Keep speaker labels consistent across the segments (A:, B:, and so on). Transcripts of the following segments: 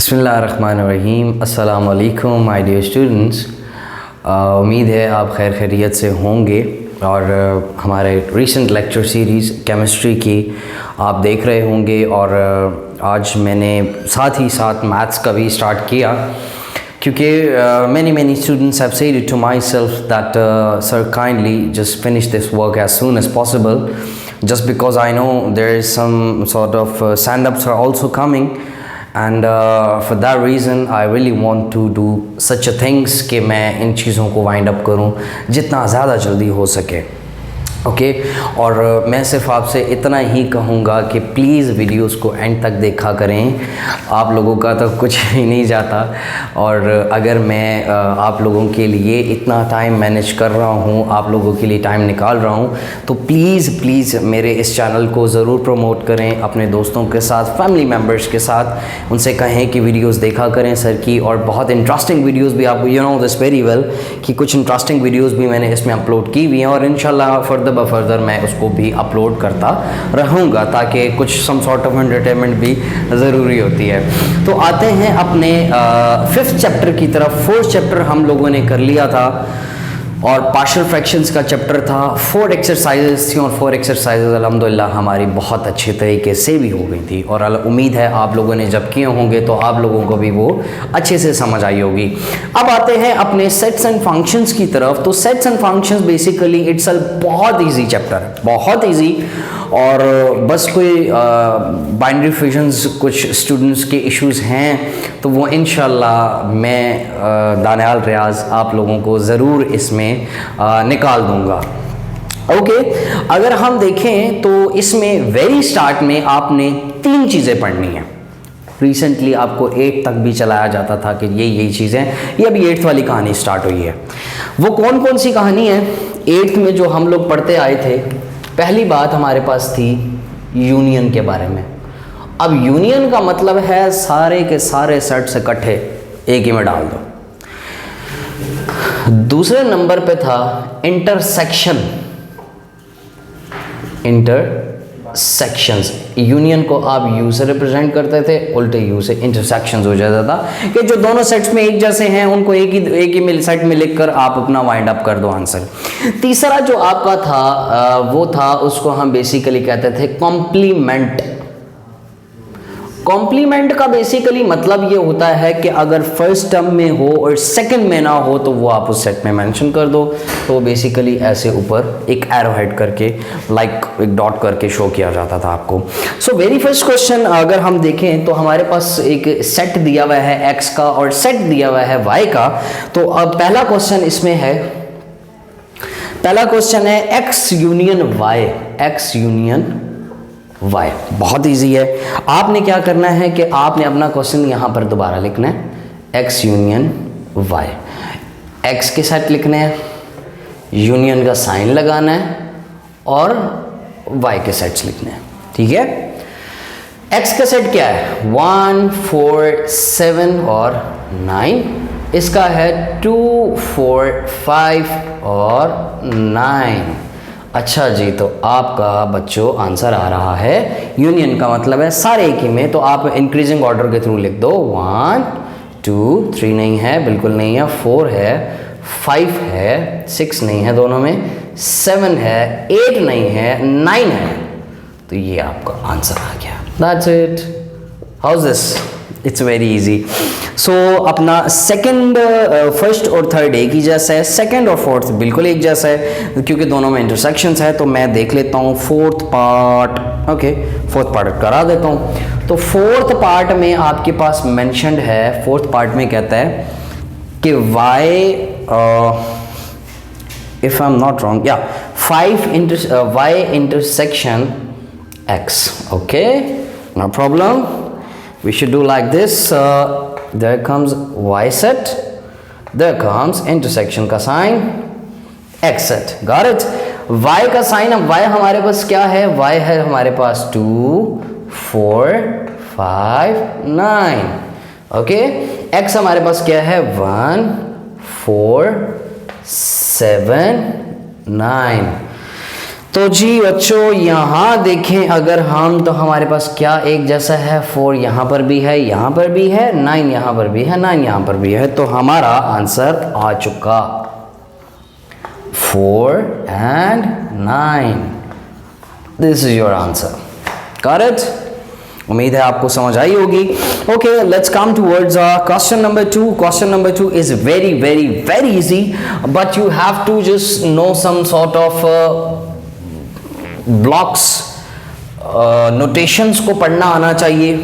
A: बिस्मिल्लाहिर्रहमानिर्रहीम। अस्सलाम वालेकुम माय डियर स्टूडेंट्स। उम्मीद है आप खैर खैरियत से होंगे और हमारे रीसेंट लेक्चर सीरीज़ केमिस्ट्री की आप देख रहे होंगे और आज मैंने साथ ही साथ मैथ्स का भी स्टार्ट किया क्योंकि many students have said it to myself that sir kindly just finish this work as soon as possible, just because I know there is some sort of stand-ups are also coming and for that reason I really want to do such a things कि मैं इन चीज़ों को wind up करूँ जितना ज़्यादा जल्दी हो सके। ओके और मैं सिर्फ आपसे इतना ही कहूँगा कि प्लीज़ वीडियोस को एंड तक देखा करें। आप लोगों का तो कुछ भी नहीं जाता और अगर मैं आप लोगों के लिए इतना टाइम मैनेज कर रहा हूँ, आप लोगों के लिए टाइम निकाल रहा हूँ, तो प्लीज़ मेरे इस चैनल को ज़रूर प्रमोट करें अपने दोस्तों के साथ, फैमिली मेम्बर्स के साथ। उनसे कहें कि वीडियोज़ देखा करें सर की, और बहुत इंटरेस्टिंग वीडियोज़ भी आपको you know this very well कि कुछ इंटरेस्टिंग वीडियोज़ भी मैंने इसमें अपलोड की हुई हैं और इंशाल्लाह फर्दर मैं उसको भी अपलोड करता रहूँगा ताकि कुछ सम सॉर्ट ऑफ एंटरटेनमेंट भी ज़रूरी होती है। तो आते हैं अपने 5th चैप्टर की तरफ। 4th चैप्टर हम लोगों ने कर लिया था और पार्शियल फ्रैक्शंस का चैप्टर था। 4 एक्सरसाइजेस थी और 4 एक्सरसाइजेस अल्हम्दुलिल्लाह हमारी बहुत अच्छे तरीके से भी हो गई थी और उम्मीद है आप लोगों ने जब किए होंगे तो आप लोगों को भी वो अच्छे से समझ आई होगी। अब आते हैं अपने सेट्स एंड फंक्शंस की तरफ। तो sets and functions basically it's बहुत ईजी चैप्टर है, बहुत ईजी, और बस कोई बाइनरी फ्यूजन्स कुछ स्टूडेंट्स के इश्यूज़ हैं तो वो इंशाल्लाह मैं दानियाल रियाज आप लोगों को ज़रूर इसमें निकाल दूंगा। ओके अगर हम देखें तो इसमें वेरी स्टार्ट में आपने 3 चीज़ें पढ़नी हैं। रिसेंटली आपको 8 तक भी चलाया जाता था कि यही चीज़ें, ये अभी 8th वाली कहानी स्टार्ट हुई है। वो कौन सी कहानी है 8th में जो हम लोग पढ़ते आए थे? पहली बात हमारे पास थी यूनियन के बारे में। अब यूनियन का मतलब है सारे के सारे सेट्स इकट्ठे एक ही में डाल दो। दूसरे नंबर पे था इंटरसेक्शन। इंटरसेक्शंस, यूनियन को आप यू से रिप्रेजेंट करते थे, उल्टे यू से इंटरसेक्शंस हो जाता था कि जो दोनों सेट्स में एक जैसे हैं उनको एक ही सेट में लिखकर आप अपना वाइंड अप कर दो आंसर। तीसरा जो आपका था वो था, उसको हम बेसिकली कहते थे कॉम्प्लीमेंट। कॉम्प्लीमेंट का बेसिकली मतलब ये होता है कि अगर फर्स्ट टर्म में हो और सेकंड में ना हो तो वो आप उस सेट में मेंशन कर दो। तो बेसिकली ऐसे ऊपर एक एरो हेड करके लाइक एक डॉट करके शो किया जाता था आपको। सो वेरी फर्स्ट क्वेश्चन अगर हम देखें तो हमारे पास एक सेट दिया हुआ है x का और सेट दिया हुआ है y का। तो अब पहला क्वेश्चन इसमें है, पहला क्वेश्चन है x union y। x union y बहुत इजी है। आपने क्या करना है कि आपने अपना क्वेश्चन यहां पर दोबारा लिखना है, x यूनियन y। x के सेट लिखने हैं, यूनियन का साइन लगाना है और y के सेट्स लिखने हैं, ठीक है। x का सेट क्या है? 1 4 7 और 9। इसका है 2 4 5 और 9। अच्छा जी, तो आपका बच्चों आंसर आ रहा है यूनियन का मतलब है सारे एक ही में। तो आप इंक्रीजिंग ऑर्डर के थ्रू लिख दो। 1 2 3 नहीं है, बिल्कुल नहीं है, 4 है, 5 है, 6 नहीं है दोनों में, 7 है, 8 नहीं है, 9 है। तो ये आपका आंसर आ गया। That's it. How is this? It's very easy. So अपना सेकंड, फर्स्ट और थर्ड एक ही जैसा है, सेकंड और फोर्थ बिल्कुल एक जैसा है क्योंकि दोनों में इंटरसेक्शंस है। तो मैं देख लेता हूँ 4th part. Okay 4th part करा देता हूँ। तो 4th पार्ट में आपके पास मेंशन्ड है, 4th पार्ट में कहता है कि y if I am not wrong या 5 y intersection x। Okay no problem, we should do like this. There comes y set, there comes intersection का sign, x set, got it? y का sign, अब y हमारे पास क्या है? y है हमारे पास 2 4 5 9। Okay x हमारे पास क्या है? 1 4 7 9। तो जी बच्चों यहाँ देखें अगर हम, तो हमारे पास क्या एक जैसा है, 4 यहाँ पर भी है, यहाँ पर भी है, 9 यहाँ पर भी है, 9 यहाँ पर भी है, तो हमारा आंसर आ चुका 4 and 9. This is your answer. Correct. उम्मीद है आपको समझ आई होगी. Okay, let's come towards question number 2. Question number 2 is very very very easy, but you have to just know some sort of blocks, notations को पढ़ना आना चाहिए.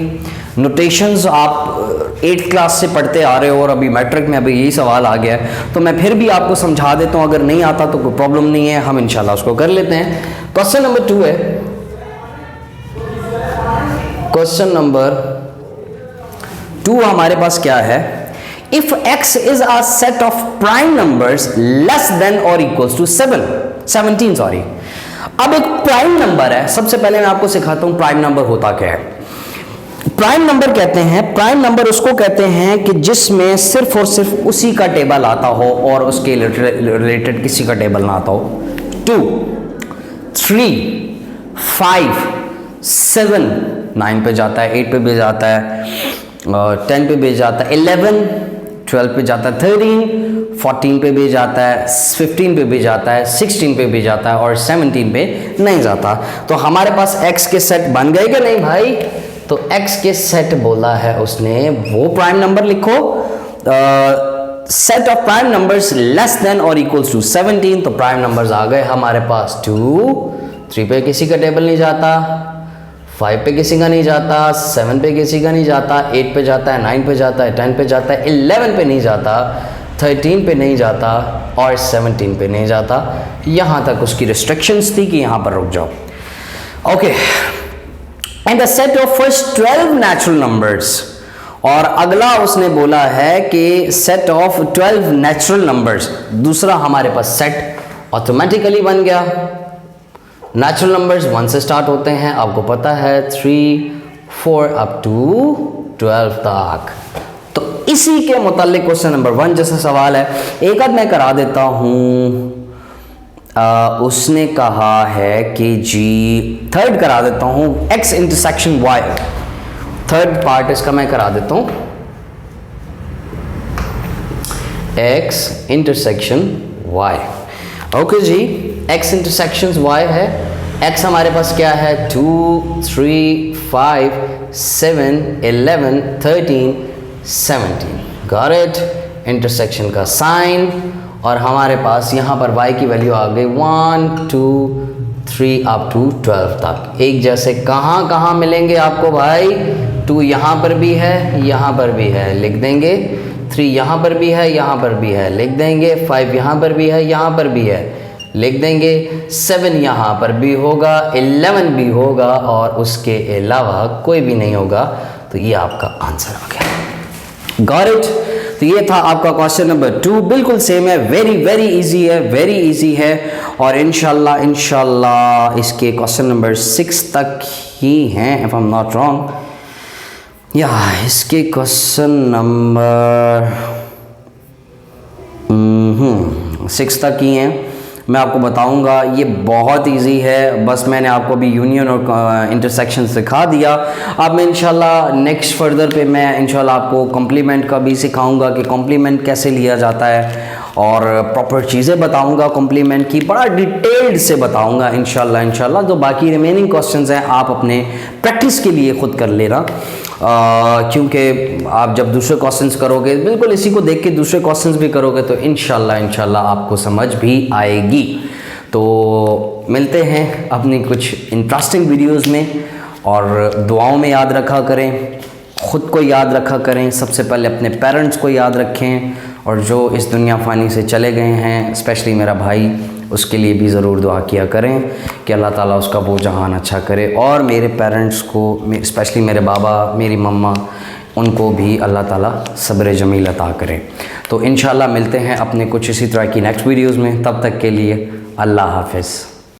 A: नोटेशंस आप 8th क्लास से पढ़ते आ रहे हो और अभी मैट्रिक में अभी यही सवाल आ गया है, तो मैं फिर भी आपको समझा देता हूँ. अगर नहीं आता तो कोई प्रॉब्लम नहीं है, हम इंशाल्लाह उसको कर लेते हैं. क्वेश्चन नंबर 2 है. क्वेश्चन नंबर 2 हमारे पास क्या है? If x is a set of prime numbers less than और इक्वल्स टू 17. सॉरी. अब एक प्राइम नंबर है. सबसे पहले मैं आपको सिखाता हूं प्राइम नंबर होता क्या है. प्राइम नंबर कहते हैं, प्राइम नंबर उसको कहते हैं कि जिसमें सिर्फ और सिर्फ उसी का टेबल आता हो और उसके रिलेटेड किसी का टेबल ना आता हो. 2, 3, 5, 7, 9 पे जाता है, 8 पे भी जाता है, 10 पे भी जाता है, 11, 12 पे जाता है, 13, 14 पे भी जाता है, 15 पे भी जाता है, 16 पे भी जाता है और 17 पे नहीं जाता. तो हमारे पास x के सेट बन गए क्या नहीं भाई? तो x के सेट बोला है उसने, वो प्राइम नंबर लिखो. Set of prime numbers less than और इक्वल्स टू 17. तो प्राइम नंबर्स आ गए हमारे पास. 2, 3 पे किसी का टेबल नहीं जाता, 5 पे किसी का नहीं जाता, 7 पे किसी का नहीं जाता, 8 पे जाता है, 9 पे जाता है, 10 पे जाता है, 11 पे नहीं जाता, 13 पे नहीं जाता और 17 पे नहीं जाता. यहाँ तक उसकी रिस्ट्रिक्शंस थी कि यहाँ पर रुक जाओ. Okay. And the set of first 12 natural numbers. और अगला उसने बोला है कि सेट ऑफ 12 नेचुरल नंबर्स. दूसरा हमारे पास सेट ऑटोमेटिकली बन गया. नेचुरल नंबर्स 1 से स्टार्ट होते हैं, आपको पता है, 3, 4 अप टू 12 तक. तो इसी के मुताल्लिक क्वेश्चन नंबर 1 जैसा सवाल है. एक आध मैं करा देता हूँ. उसने कहा है कि जी थर्ड करा देता हूँ, x intersection y. Third part इसका मैं करा देता हूँ, x इंटरसेक्शन y. ओके जी, x इंटरसेक्शन y है. x हमारे पास क्या है? 2, 3, 5, 7, 11, 13, 17. Got it. इंटरसेक्शन का साइन. और हमारे पास यहाँ पर y की वैल्यू आ गई 1, 2, 3 अप टू 12 तक. एक जैसे कहाँ कहाँ मिलेंगे आपको भाई? 2 यहाँ पर भी है, यहाँ पर भी है, लिख देंगे. 3 यहाँ पर भी है, यहाँ पर भी है, लिख देंगे. 5 यहाँ पर भी है, यहाँ पर भी है, लिख देंगे. 7 यहाँ पर भी होगा, 11 भी होगा और उसके अलावा कोई भी नहीं होगा. तो ये आपका आंसर आ गया. Got it. तो ये था आपका क्वेश्चन नंबर 2. बिल्कुल सेम है, वेरी वेरी इजी है, वेरी इजी है. और इंशाल्लाह इसके क्वेश्चन नंबर 6 तक ही हैं, if I am not wrong. या इसके क्वेश्चन नंबर 6 तक ही हैं. मैं आपको बताऊंगा, ये बहुत इजी है. बस मैंने आपको अभी यूनियन और इंटरसेक्शन सिखा दिया. अब मैं इंशाल्लाह नेक्स्ट फर्दर पे मैं इंशाल्लाह आपको कॉम्प्लीमेंट का भी सिखाऊंगा कि कॉम्प्लीमेंट कैसे लिया जाता है और प्रॉपर चीज़ें बताऊंगा कॉम्प्लीमेंट की, बड़ा डिटेल्ड से बताऊंगा इंशाल्लाह. जो बाकी रिमेनिंग क्वेश्चंस हैं आप अपने प्रैक्टिस के लिए ख़ुद कर लेना, क्योंकि आप जब दूसरे क्वेश्चंस करोगे, बिल्कुल इसी को देख के दूसरे क्वेश्चंस भी करोगे, तो इंशाल्लाह आपको समझ भी आएगी. तो मिलते हैं अपनी कुछ इंटरेस्टिंग वीडियोस में, और दुआओं में याद रखा करें, ख़ुद को याद रखा करें, सबसे पहले अपने पेरेंट्स को याद रखें, और जो इस दुनिया फ़ानी से चले गए हैं, स्पेशली मेरा भाई, उसके लिए भी ज़रूर दुआ किया करें कि अल्लाह ताला उसका वो जहान अच्छा करे. और मेरे पेरेंट्स को, स्पेशली मेरे बाबा, मेरी मम्मा, उनको भी अल्लाह ताला सब्र जमील अता करे. तो इंशाल्लाह मिलते हैं अपने कुछ इसी तरह की नेक्स्ट वीडियोज़ में. तब तक के लिए अल्लाह हाफ़िज़.